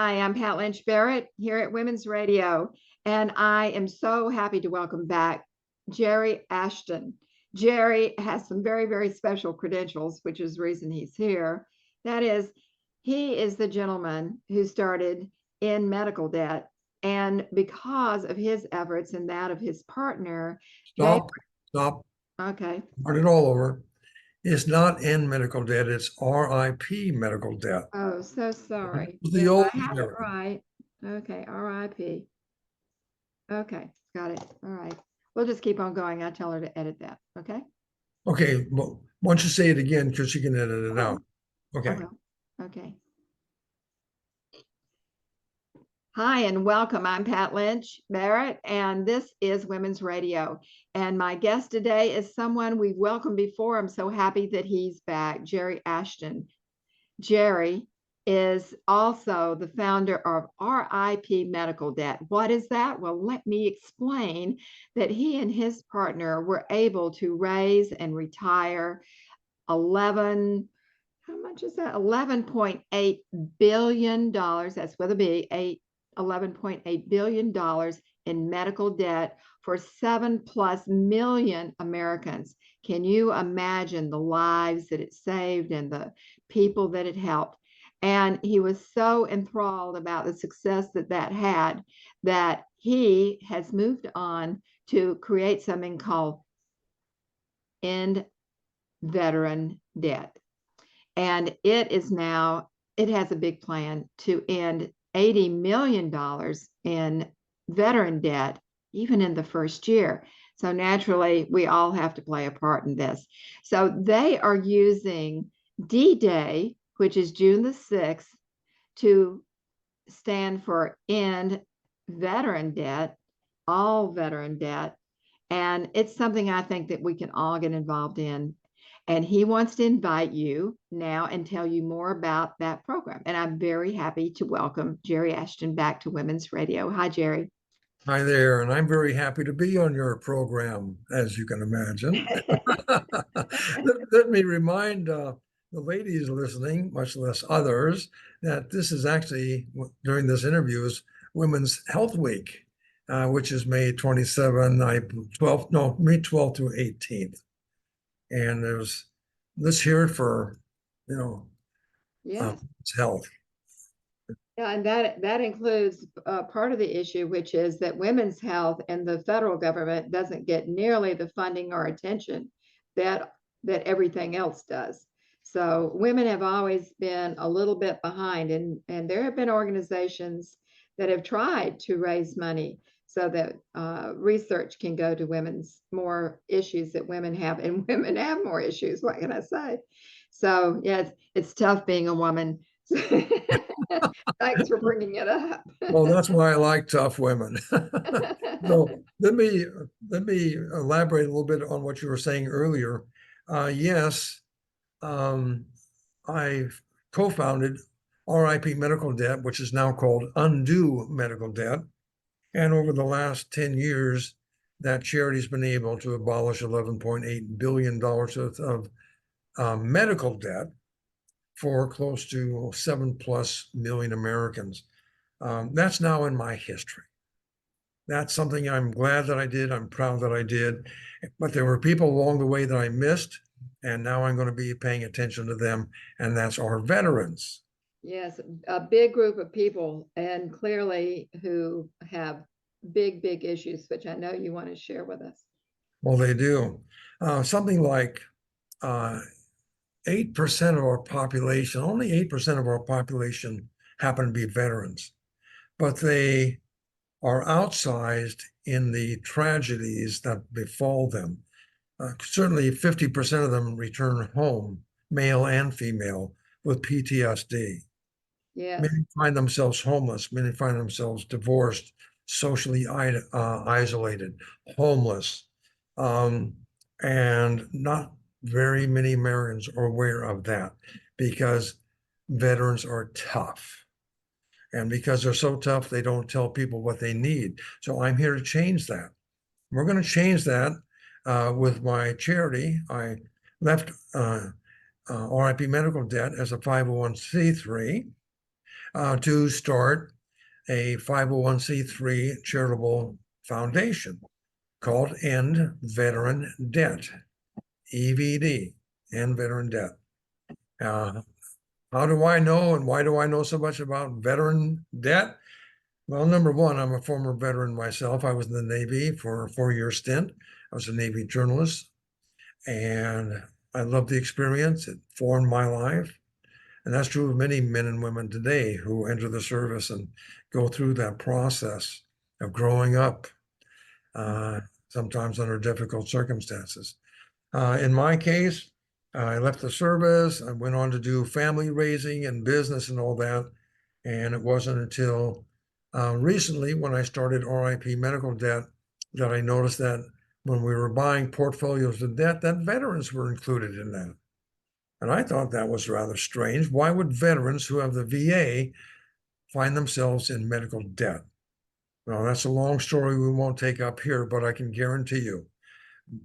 Hi, I'm Pat Lynch Barrett here at Women's Radio, and I am so happy to welcome back Jerry Ashton. Jerry has some very, very special credentials, which is the reason he's here. That is, he is the gentleman who started in medical debt, and because of his efforts and that of his partner, Stop. Okay. Start it all over. It's not in medical debt, it's RIP medical debt. Oh, so sorry. The Yes, old I have it Jerry. right. Okay, RIP. Okay, got it. All right. We'll just keep on going. I'll tell her to edit that. Okay. Okay, well, why don't you say it again because she can edit it out. Okay. Okay. Hi and welcome. I'm Pat Lynch Barrett, and this is Women's Radio. And my guest today is someone we've welcomed before. I'm so happy that he's back, Jerry Ashton. Jerry is also the founder of RIP Medical Debt. What is that? Well, let me explain that he and his partner were able to raise and retire 11, how much is that? $11.8 billion. That's with a B, $11.8 billion in medical debt for 7+ million Americans. Can you imagine the lives that it saved and the people that it helped? And he was so enthralled about the success that that had that he has moved on to create something called End Veteran Debt. And it is now, it has a big plan to end $80 million in veteran debt, even in the first year. So naturally, we all have to play a part in this. So they are using D-Day, which is June the 6th, to stand for End Veteran Debt, all veteran debt. And it's something I think that we can all get involved in. And he wants to invite you now and tell you more about that program. And I'm very happy to welcome Jerry Ashton back to Women's Radio. Hi, Jerry. Hi there, and I'm very happy to be on your program, as you can imagine. Let me remind the ladies listening, much less others, that this is actually, during this interview, is Women's Health Week, which is May 27, May 12th through 18th. And let's hear it for, health. Yeah, and that includes part of the issue, which is that women's health and the federal government doesn't get nearly the funding or attention that everything else does. So women have always been a little bit behind, and there have been organizations that have tried to raise money so that research can go to women's more issues that women have, and women have more issues. What can I say? So yeah, it's tough being a woman. Thanks for bringing it up. Well, that's why I like tough women. So let me elaborate a little bit on what you were saying earlier. Yes, I co-founded RIP Medical Debt, which is now called Undue Medical Debt. And over the last 10 years, that charity's been able to abolish $11.8 billion of medical debt for close to 7+ million Americans. That's now in my history. That's something I'm glad that I did. I'm proud that I did. But there were people along the way that I missed, and now I'm going to be paying attention to them, and that's our veterans. Yes, a big group of people, and clearly who have big, big issues, which I know you want to share with us. Well, they do. Something like 8% of our population, only 8% of our population happen to be veterans, but they are outsized in the tragedies that befall them. Certainly 50% of them return home, male and female, with PTSD. Yes. Many find themselves homeless. Many find themselves divorced, socially isolated, homeless. And not very many Americans are aware of that because veterans are tough. And because they're so tough, they don't tell people what they need. So I'm here to change that. We're going to change that with my charity. I left RIP Medical Debt as a 501c3. to start a 501c3 charitable foundation called End Veteran Debt, EVD, End Veteran Debt. How do I know and why do I know so much about veteran debt? Well, number one, I'm a former veteran myself. I was in the Navy for a 4-year stint. I was a Navy journalist, and I loved the experience. It formed my life. And that's true of many men and women today who enter the service and go through that process of growing up, sometimes under difficult circumstances. In my case, I left the service. I went on to do family raising and business and all that. And it wasn't until recently, when I started RIP Medical Debt, that I noticed that when we were buying portfolios of debt, that veterans were included in that. And I thought that was rather strange. Why would veterans who have the VA find themselves in medical debt? Well, that's a long story we won't take up here, but I can guarantee you,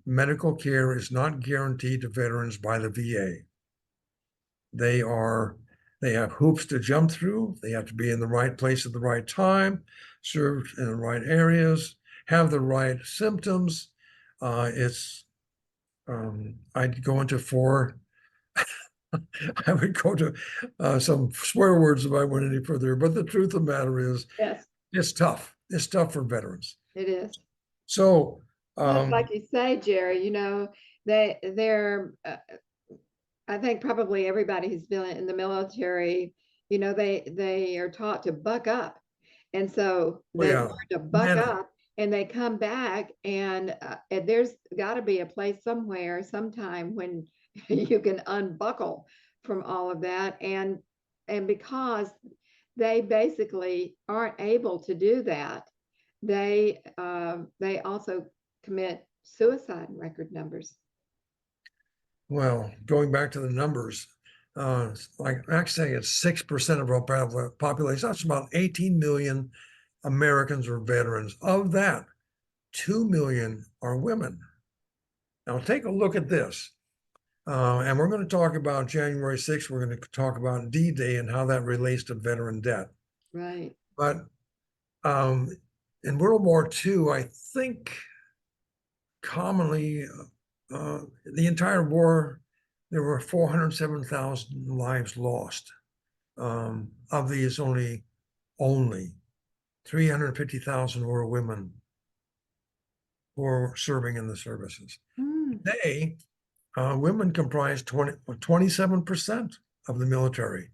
medical care is not guaranteed to veterans by the VA. They have hoops to jump through. They have to be in the right place at the right time, served in the right areas, have the right symptoms. I'd go into I would go to some swear words if I went any further, but the truth of the matter is, Yes, it's tough. It's tough for veterans. it is. So, Like you say, Jerry, they're I think probably everybody who's been in the military, they are taught to buck up. And so they yeah, learn to buck man, up and they come back and there's got to be a place somewhere, sometime when you can unbuckle from all of that. And because they basically aren't able to do that, they also commit suicide in record numbers. well, going back to the numbers, like actually it's 6% of our population. That's about 18 million Americans are veterans. Of that, 2 million are women. Now take a look at this. And we're going to talk about January 6th. We're going to talk about D-Day and how that relates to veteran debt. Right. But in World War II, I think commonly the entire war, there were 407,000 lives lost. Of these, only 350,000 were women who were serving in the services. Today, women comprise 27% of the military.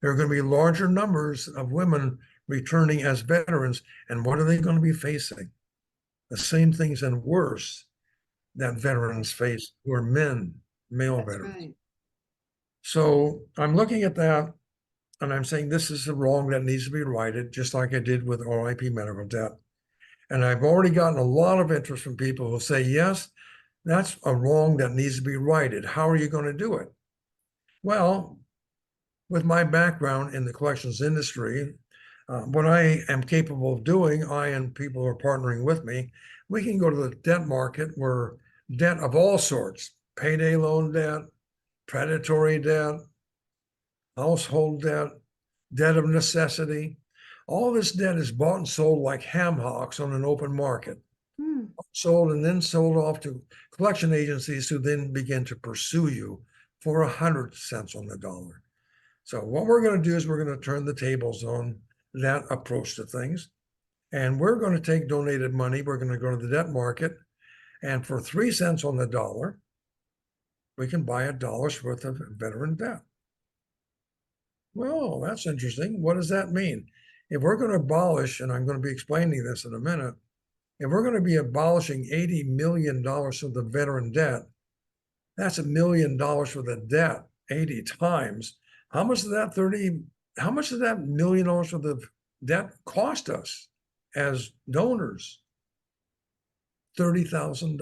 There are going to be larger numbers of women returning as veterans. And what are they going to be facing? The same things and worse that veterans face, who are male That's veterans. right. So I'm looking at that and I'm saying this is a wrong that needs to be righted, just like I did with RIP Medical Debt. And I've already gotten a lot of interest from people who say, yes, that's a wrong that needs to be righted. How are you going to do it? Well, with my background in the collections industry, what I am capable of doing, I and people who are partnering with me, we can go to the debt market where debt of all sorts, payday loan debt, predatory debt, household debt, debt of necessity, all this debt is bought and sold like ham hocks on an open market. Sold and then sold off to collection agencies who then begin to pursue you for 100 cents on the dollar. So what we're going to do is we're going to turn the tables on that approach to things. And we're going to take donated money. We're going to go to the debt market. And for 3 cents on the dollar, we can buy $1 worth of veteran debt. Well, that's interesting. What does that mean? If we're going to abolish, and I'm going to be explaining this in a minute, if we're going to be abolishing $80 million of the veteran debt, that's $1 million for the debt 80 times. How much does that $1 million for the debt cost us as donors? $30,000.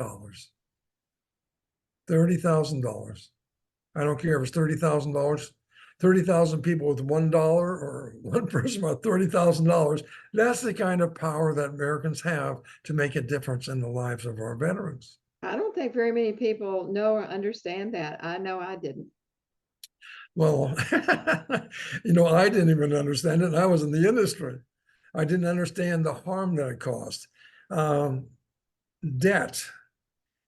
$30,000. I don't care if it's $30,000. 30,000 people with $1 or one person with $30,000. That's the kind of power that Americans have to make a difference in the lives of our veterans. I don't think very many people know or understand that. I know I didn't. Well, I didn't even understand it. I was in the industry. I didn't understand the harm that it caused. Debt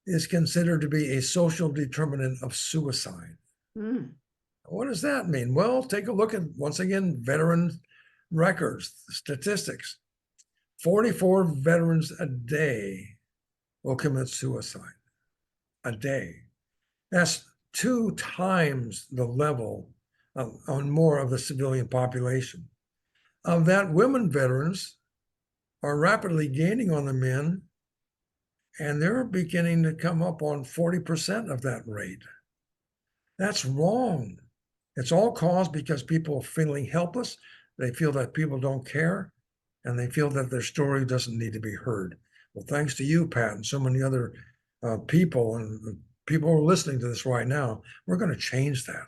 is considered to be a social determinant of suicide. Mm. What does that mean? Well, take a look at, once again, veteran records, statistics. 44 veterans a day will commit suicide a day. That's 2 times the level on more of the civilian population. Of that, women veterans are rapidly gaining on the men, and they're beginning to come up on 40% of that rate. That's wrong. It's all caused because people are feeling helpless. They feel that people don't care, and they feel that their story doesn't need to be heard. Well, thanks to you, Pat, and so many other people, and people who are listening to this right now, we're going to change that.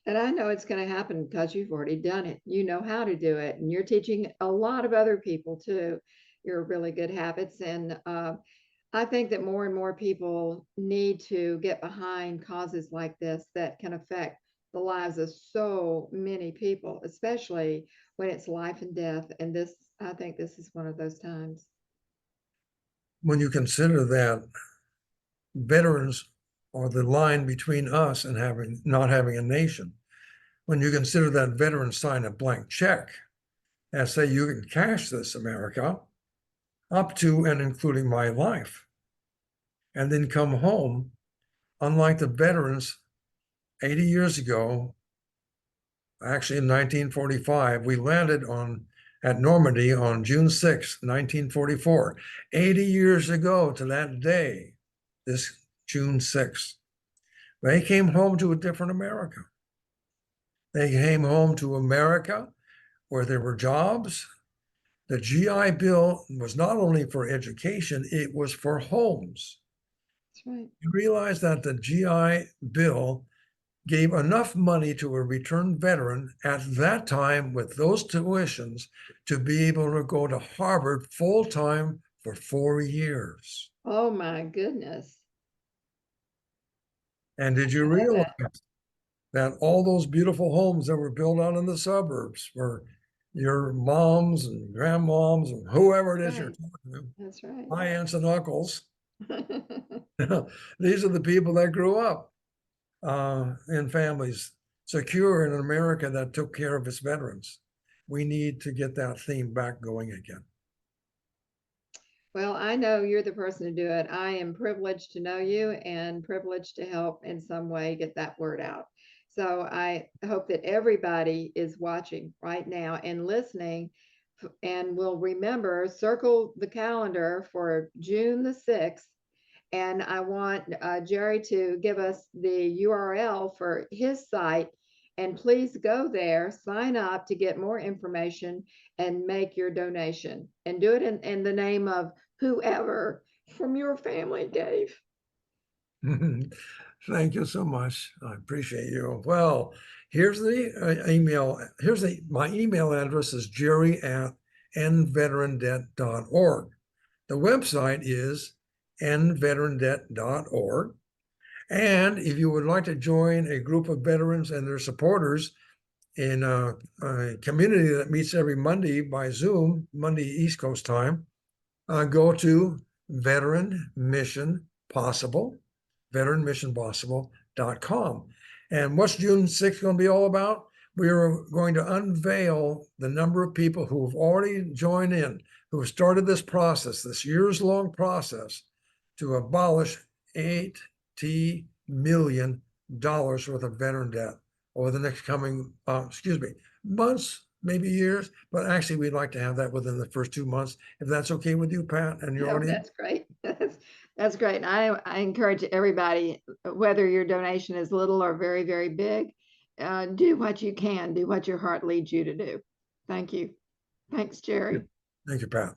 And I know it's going to happen because you've already done it. You know how to do it, and you're teaching a lot of other people too. Your really good habits, and I think that more and more people need to get behind causes like this that can affect the lives of so many people, especially when it's life and death. And this, I think, this is one of those times. When you consider that veterans are the line between us and not having a nation, when you consider that veterans sign a blank check and say, you can cash this, America, up to and including my life, and then come home, unlike the veterans 80 years ago, actually in 1945, we landed at Normandy on June 6, 1944. 80 years ago to that day, this June 6th, they came home to a different America. They came home to America where there were jobs. The GI Bill was not only for education, it was for homes. That's right. You realize that the GI Bill gave enough money to a returned veteran at that time with those tuitions to be able to go to Harvard full-time for 4 years. Oh my goodness. And did you realize that all those beautiful homes that were built out in the suburbs were your moms and grandmoms and whoever it is you're talking to? That's right. My aunts and uncles. These are the people that grew up in families secure in an America that took care of its veterans. We need to get that theme back going again. Well, I know you're the person to do it. I am privileged to know you and privileged to help in some way get that word out. So I hope that everybody is watching right now and listening and will remember, circle the calendar for June the 6th. And I want Jerry to give us the URL for his site. And please go there, sign up to get more information and make your donation. And do it in the name of whoever from your family gave. Thank you so much. I appreciate you. Well, here's the email. My email address is jerry@endveterandebt.org. The website is endveterandebt.org. And if you would like to join a group of veterans and their supporters in a community that meets every Monday by Zoom, Monday East Coast time, go to Veteran Mission Possible, veteranmissionpossible.com. And what's June 6th going to be all about? We are going to unveil the number of people who have already joined in, who have started this process, this years-long process to abolish $80 million worth of veteran debt over the next coming, months, maybe years, but actually we'd like to have that within the first 2 months, if that's okay with you, Pat, and your audience. That's great. That's great. And I encourage everybody, whether your donation is little or very, very big, do what you can, do what your heart leads you to do. Thank you. Thanks, Jerry. Thank you, Pat.